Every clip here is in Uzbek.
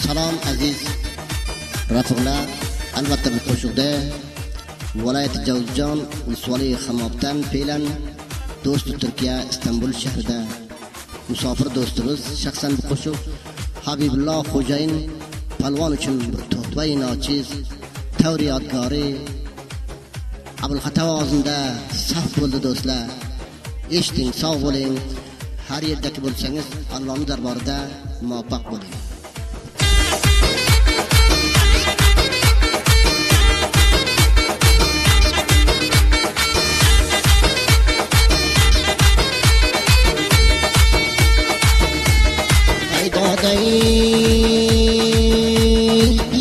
Salom aziz rafiqlar, albatta bu qo'shiqda viloyat Javzjon Usvali Hamobdan Pelan do'sti Turkiya Istanbul shahrida musofir do'stimiz shaxsan bu qo'shiq Habibulloh Xo'jayin palvon uchun bir to'tva-i nochiz tavriyotgori Abulxato ovozida saf bo'ldi do'stlar. Eshiting, sog' bo'ling. Har yerdagi bo'lsangiz Allohning darborida muvaffaq bo'ling.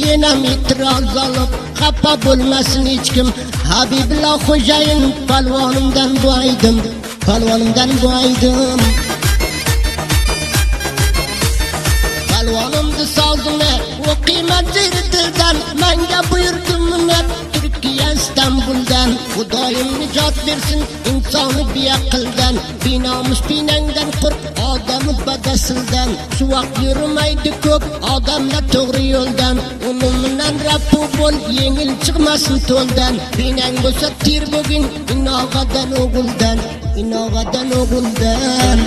Yena mitroz olib xafa bo'lmasin hech kim. Habibulloh Xo'jayin palvonimdan bo'ydim, palvonimdan bo'ydim. Palvonimni sozini o'qiyman zirtildan, menga buyurdim minat Turkiya Istanbuldan. Xudoyim nijot bersin insonni beaqldan, binomus binangdan qo'rq odami badasildan. Shu vaqt yurmaydi ko'p odamlar to'g'ri yo'ldan, umuminan rafu bo'l yengil chiqmasin to'ldan. Binang bo'lsa tir bugün inog'adan o'g'ildan, inog'adan o'g'ildan.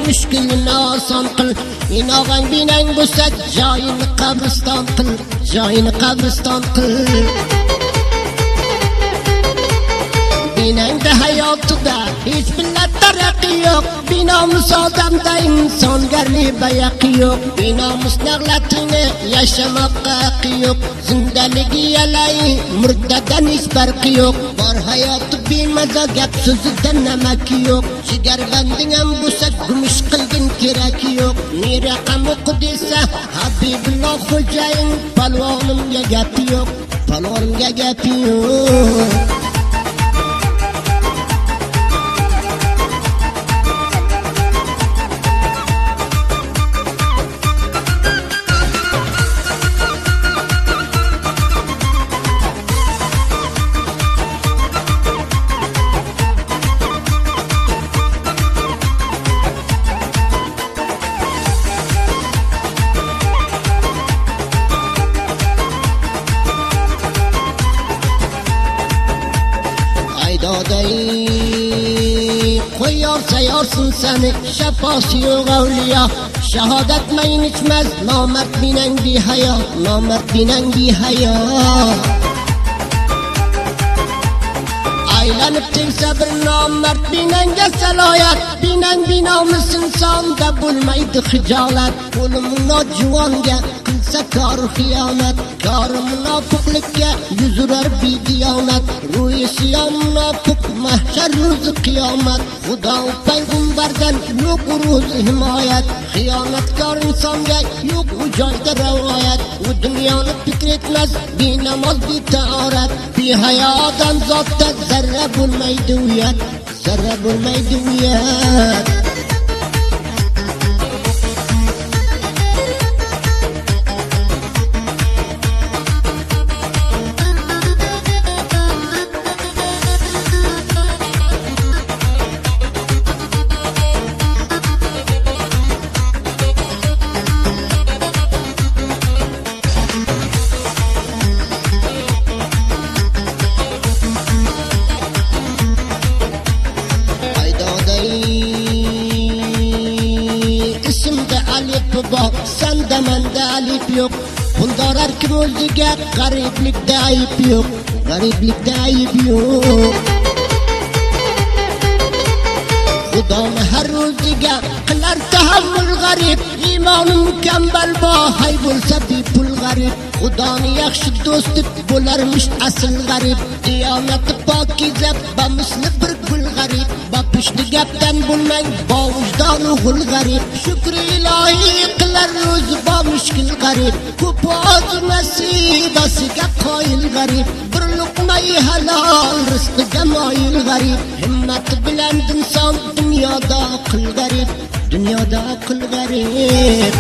Mushkulni oson qil, inog'ang binang bo'lsa joyini qabriston qil, joyini qabriston qil. Binangda hayotida hech millat taraqi yo'q, binomus odamda insongarlik bayaqi yo'q. Binomus nag'latini yashamoqqa haqqi yo'q, zindaligi yalay murdadan hech farqi yo'q. Bor hayoti bemaza, gap so'zida namaki yo'q. Jigarbanding ham bo'lsa gumush qilgin keragi yo'q. Ne raqam o'qi desa Habibulloh Xo'jayin palvonimga gapi yo'q, palvonimga gapi yo'q. Qo'yorsa yorsin seni shafosi yo'q avliyo. Shahodat mayin ichmaz nomard binang behayo, nomard binang behayo. Aylanib tegsa bir nomard binanga saloyat, binang binomus insonda bo'lmaydi hijolat. Qo'li munojvonga qilsa kor xiyonat, kori munofiqlikka yuzurar bidiyonat. Ruhi siyon munofiq mahshar ro'zi qiyomat. Xudo payg'ambardan yo'q ro'zi himoyat, xiyonatkor insonga yo'q u joyda rivoyat. U dunyoni fikr etmas benamoz betaorat, behayo odam zotda zarra bo'lmaydi uyat, zarra bo'lmaydi uyat. Sanda manda alif yo'q, puldor har kim o'ziga, g'ariblikda ayib yo'q, g'ariblikda ayib yo'q. Xudoni har o'ziga qilar tahammul g'arib, iymoni mukammal bohay bo'lsa bepul g'arib. Xudoni yaxshi do'st bo'larmish asl g'arib, diyonati pokiza bamisli bir gul g'arib. garip Bapışlı gapten bulmang Bovujdonu gul garip Şükri ilahi qilar o'zi bomushkil garip Ko'p oz nasibasiga qoyil garip Bir luqmai halol rizqiga moyil garip Himmati bilan inson dunyoda aql garip Dunyoda aql garip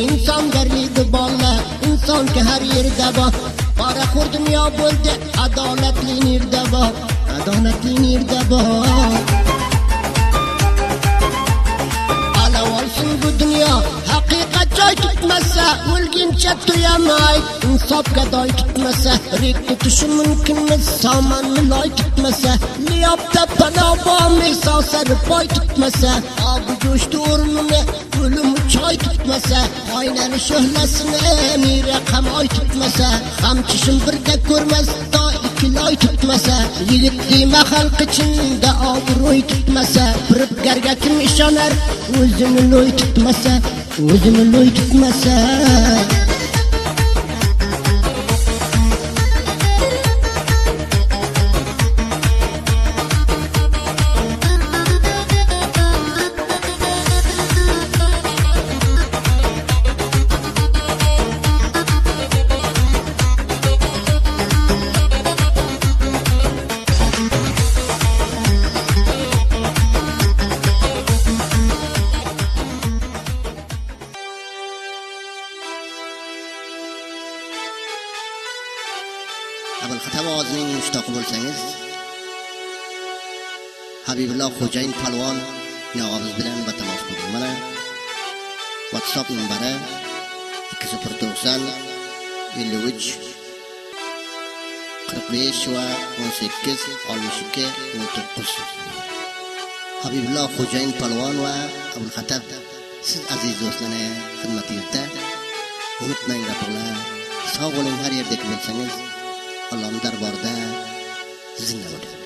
İnsan garligi bolla inson ki her yerde bor Poraxo'r dunyo bo'ldi adolatli yerda bor Adolatli yerda bor Alav olsin bu dunyo haqiqat joy tutmasa O'lguncha tuyamay insofga doy tutmasa Rik tutishi mumkinmi somonmi loy tutmasa Liyobda panobomi sosari poy tutmasa Obi go'shti o'rnini o'lim choy tutmasa Oynani sho'hlasini mira qamoy tutmasa Qamchishim birga ko'rmas to ikkiloy tutmasa Yigitli mahal qichinda obro'y tutmasa Firibgarga kim ishonar o'zini loy tutmasa O'zini loy tutmasa Abulxatab ovozining mushtoqi bo'lsangiz Habibulloh Xo'jayin Palvon yog'imiz bilan batamos bo'lgan. Mana WhatsApp nombari 290 53 45 va 18 62 19. Habibulloh Xo'jayin Palvon va Abulxatab siz aziz do'stlarni xizmatingizda unutmang rapporlar. Sog' bo'ling, har yerda bo'lsangiz Allah'ın darbarda sizinle olun.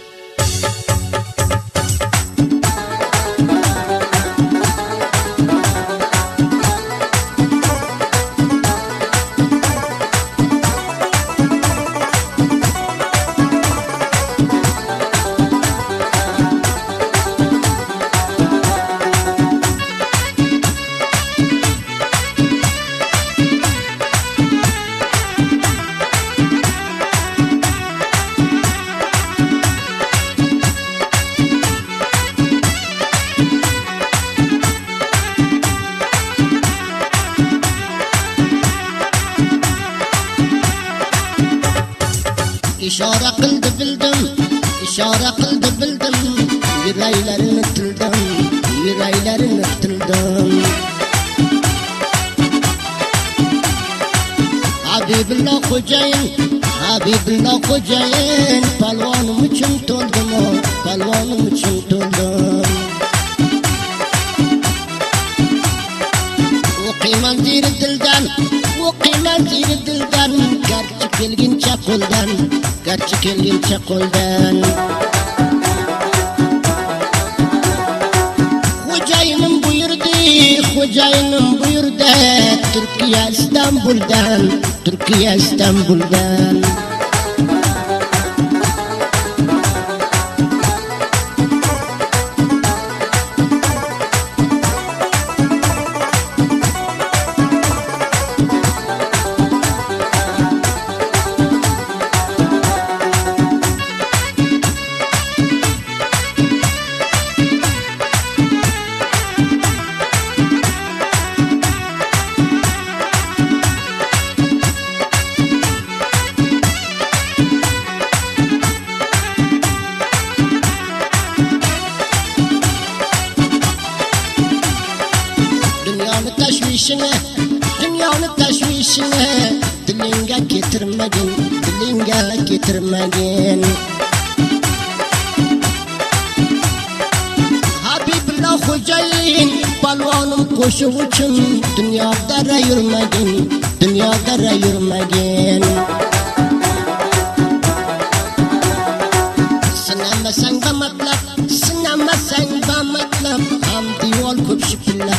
İşara qildi bildim, ishora qildi bildim, yuraylarini tildim, yuraylarini tildim. Habibulloh Xo'jayin, palvonim uchun to'ldim, palvonim uchun to'ldim. O'qiyman ziri dildan, o'qiyman ziri dildan, garchi kelguncha qo'ldan, garchi kelguncha qo'ldan. Xo'jayinim buyurdi, Turkiya Istanbuldan. Dünyoni tashvishini dilingga ayttirmagin. Habibullo Xo'jayin palvonim qo'shiq uchun dunyoda yurmagin, dunyoda yurmagin. Sinamasang ba matlab, sinamasang ba matlab, ham divol ko'p shipilla,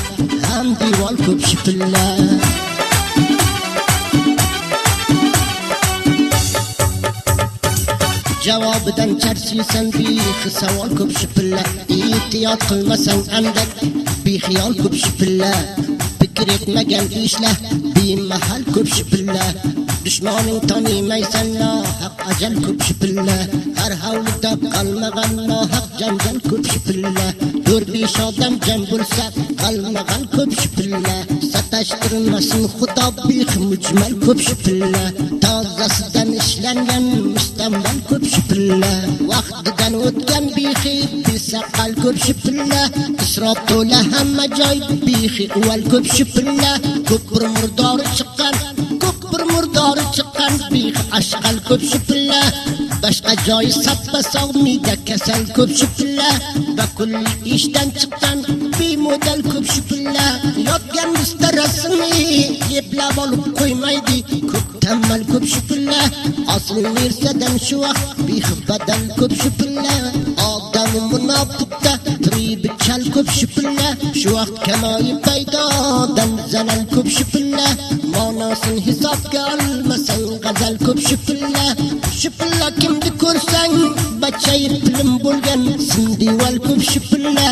ham divol ko'p shipilla. Javobidan charchiysan behi savol ko'p shipilla, ehtiyot qilmasang andak bexiyol ko'p shipilla. Fikr etmagan ishlar bemahal ko'p shipilla. Dushmoning tanimaysan nohaq ajal ko'p shipilla. Har havlida qalmagan nohaq janjal ko'p shipilla. 4-5 odam jam bo'lsa qalmagan ko'p shipilla. Satashtirmasin xudo behi mujmal ko'p shipilla. Tozasidan ishlangan mustammal ko'p shipilla. Vaqtidan o'tgan behi besaqal ko'p shipilla. Isrof to'la hamma joy behi uval ko'p shipilla. Ko'p bir murdori chiqqan, ko'p bir murdori chiqqan behi ashqal ko'p shipilla. Boshqa joy sappa sog'mida kasal ko'p shipilla. Va kulli ishdan chiqqan bemodal ko'p shipilla. Yotgan mustarasini yeplab olib qo'ymaydi ko'p tammal ko'p shipilla. Asl nersadan shu vaqt behi badal ko'p shipilla. Odam munofiqda bichal ko'p shipilla. Shu vaqt kamoyi paydodan zalal ko'p shipilla. Ma'nosini hisobga olmasang g'azal ko'p shipilla. Shipilla kimni ko'rsang bachayib bilim bo'lgan sindival ko'p shipilla.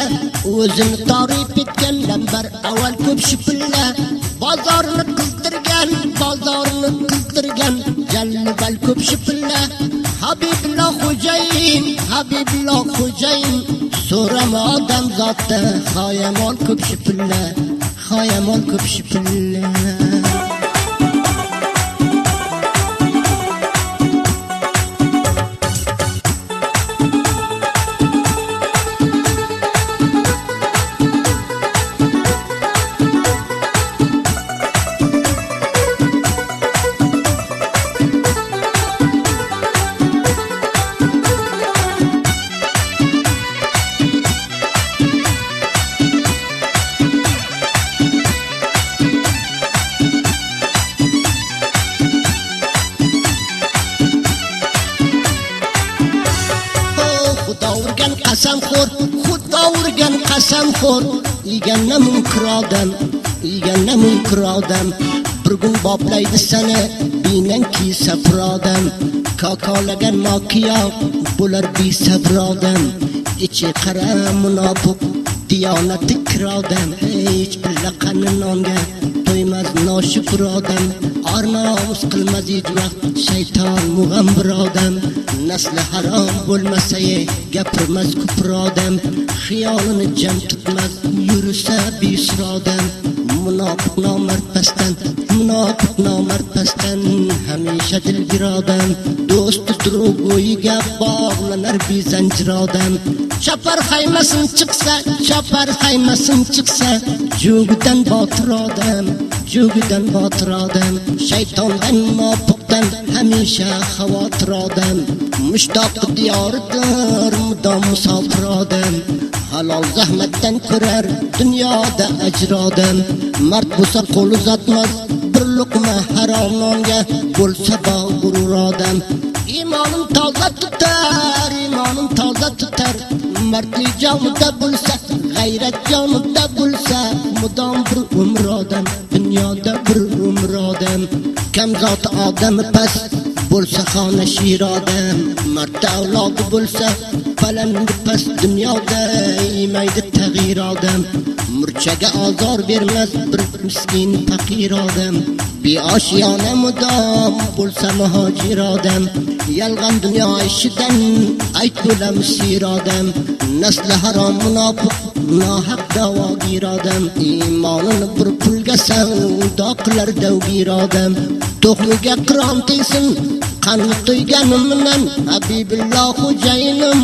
O'zini tarif etgan lambar avval ko'p shipilla. Bozorni qizdirgan jallibal ko'p shipilla. Habibullo Xo'jayin, Habibullo Xo'jayin so'rama odam zotda xoyamol ko'p shipilla, xoyamol ko'p shipilla. Xudo urgan qasamxo'r, yeganna munkir odam. Bir kun boplaydi sana binan kiysa odam. Kokolagan mokiyo bo'lar besabr odam. Ichi qara munofiq diyonati kir odam. Hech billa qani nonga to'ymas noshukr odam. Arnomus qilmaz hech vaqt shayton mug'ambir odam. Nasli harom bo'lmasa gapirmas ko'pir odam. Xiyolini jam tutmas yursa besir odam. Munofiq nomard pastan hamisha dilgir odam. Do'sti dro'goyiga bog'lanar bezanjir odam. Chopar haymasin chiqsa jo'gidan botir odam. Shaytondan munofiqdan hamisha xavotir odam. Mushtoq diyoridir mudom musofir odam. Halol zahmatdan ko'rar dunyoda ajr odam. Mard bo'lsa qo'l uzatmas bir luqma harom nonga, bo'lsa g'urur odam. Imonim toza tutar, mardlik jonida bo'lsa, g'ayrat jonida bo'lsa, mudom bir umr odam, dunyoda bir umr odam. Kamzot odami past bo'lsa xona shir odam. Mard avlodi bo'lsa palandi past dunyoda yemaydi tag'ir odam. Murchaga azor bermas bir miskin faqir odam. Beoshiyona mudom bo'lsa muhojir odam. Yalg'on dunyo ishidan ayt bo'lamiz shir odam. Nasli harom munofiq nohaq davogir odam. Iymonini bir pulga savdo qilar davgir odam. To'qliga qiron tegsin qanli to'yganim bilan Habibullo Xo'jayinim.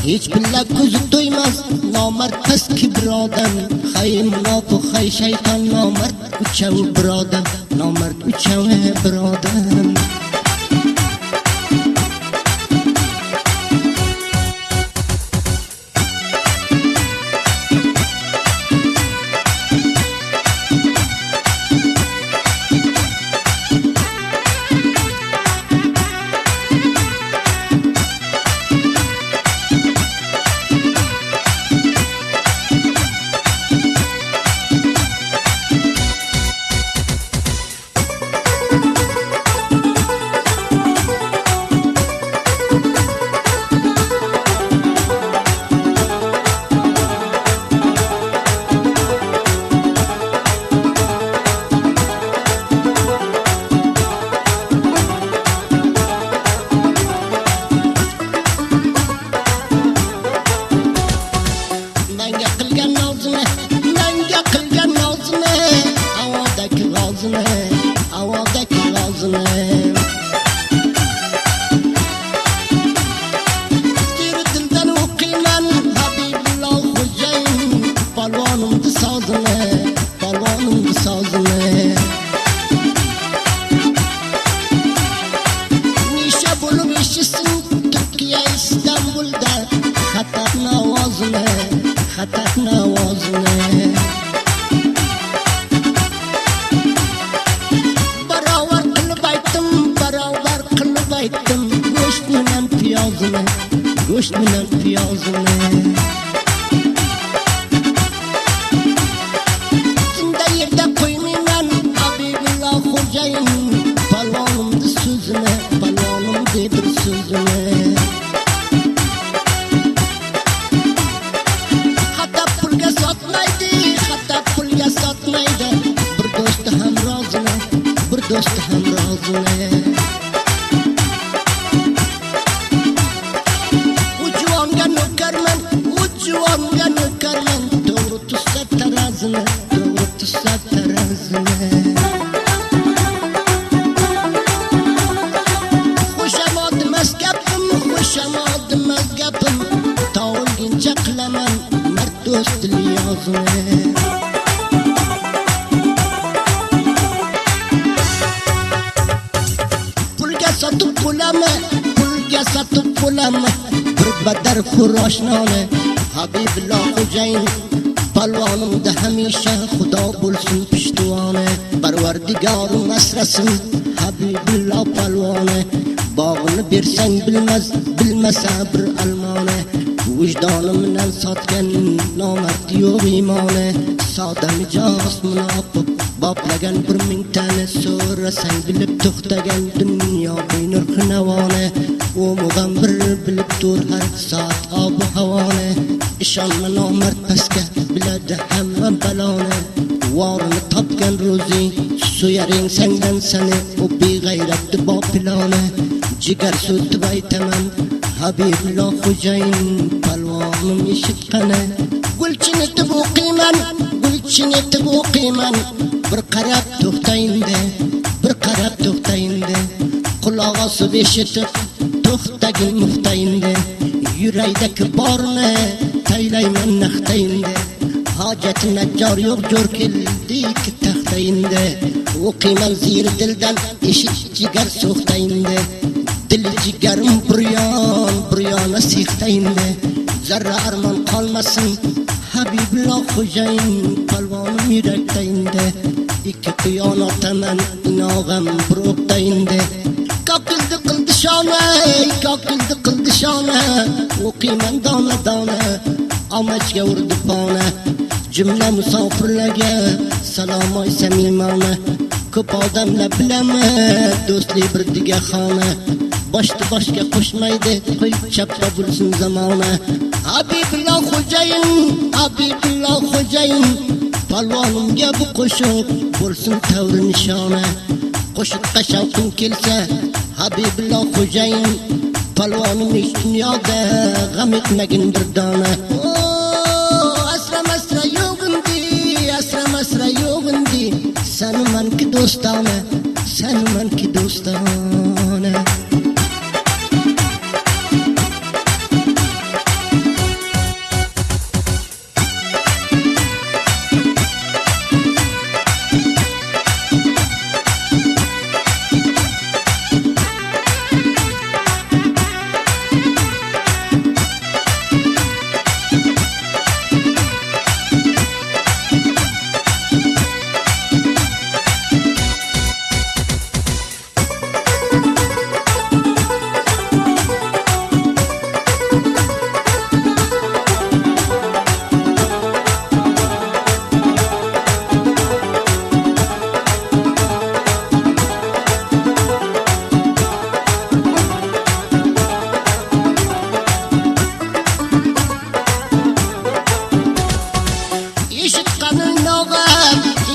Hech billa ko'zi to'ymas nomard past kibr odam. Hay munofiq hay shayton nomard uchavi bir odam, nomard uchavi bir odam. do'st ham rozine. U juvonga navkarman, u juvonga navkarman, to'g'ri tutsa tarazini, to'g'ri tutsa tarazini. Xushamodim gapim, tog'ilgincha qilaman mard do'st liyozini. Pulga sotib bo'lami, bir badar xuroshnoni, Habibullo Xo'jayin palvonimda hamisha xudo bo'lsin pishtivoni. Parvardigorim asrasin Habibullo palvoni, bog'ini bersang bilmasa bir almoni. Vijdonim bilan sotgan nomard yo'q iymoni, soda mijoz munofiq boplagan 1000 tani, so'rasang bilib to'xtagan dunyo beynurxi navoni. U mug'ambir bilib tur har soat obu havoni, ishonma nomard pastga biladi hamma baloni. Vorini topgan ro'zing so'yaring sangdan sani, u beg'ayratdi bopiloni. Jigar so'tib aytaman Habibullo Xo'jayin palvonim eshitqani. Gulchin etib o'qiyman, bir qarab to'xtayinde, quloq osib eshitib to'xtagin muhtayinde. Yuraydagi borni taylayman naqtayinde, hojati najjor yo'q jo'r keldik taxtayinde. O'qiyman zir dildan, eshit jigar so'xtayinde, dil jigarim buryona sextayinde. Zarra armon qolmasin Habibullo Xo'jayin palvonim yurakdayinde. Ikki qiyon otaman inog'am bir o'qdayinde. Kokildi qildi shona, o'qiyman dona, omachga urdi pona. Jumla musofirlarga salom oy samimona, ko'p odamlar bilaman do'stlik bir digaxona. Boshga qo'shmaydi, qo'y chappa bo'lsin zamona. Habibullo Xo'jayin palvonimga bu qo'shiq bo'lsin tavri nishona. Qo'shiqqa shavqim kelsa Habibullo Xo'jayin palvonim hech dunyoda g'am etmagin bir dona. Asramasra yo'g'indi, sanimanki do'stona.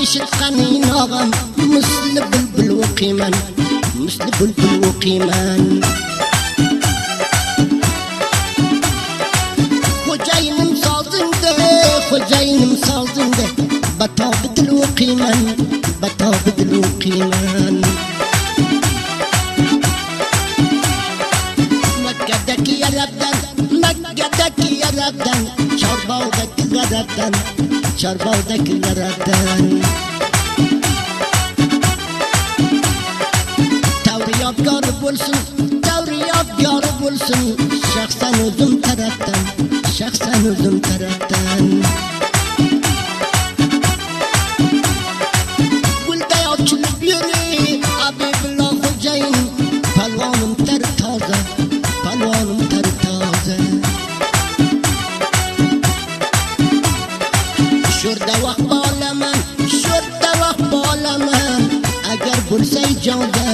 Eshitqani inog'am misli bulbul o'qiyman. Xo'jayinim soldingda, batobidil o'qiyman. Makkadagi yarabdan, Chorbog'dagi g'araddan. Tavri yodgori bo'lsin, shaxsan o'zim tarafdan. Gulday ochilib yuri Habibullo Xo'jayin, palvonim tar toza. Sho'rda vaqt bolaman, agar bo'lsa ijoza.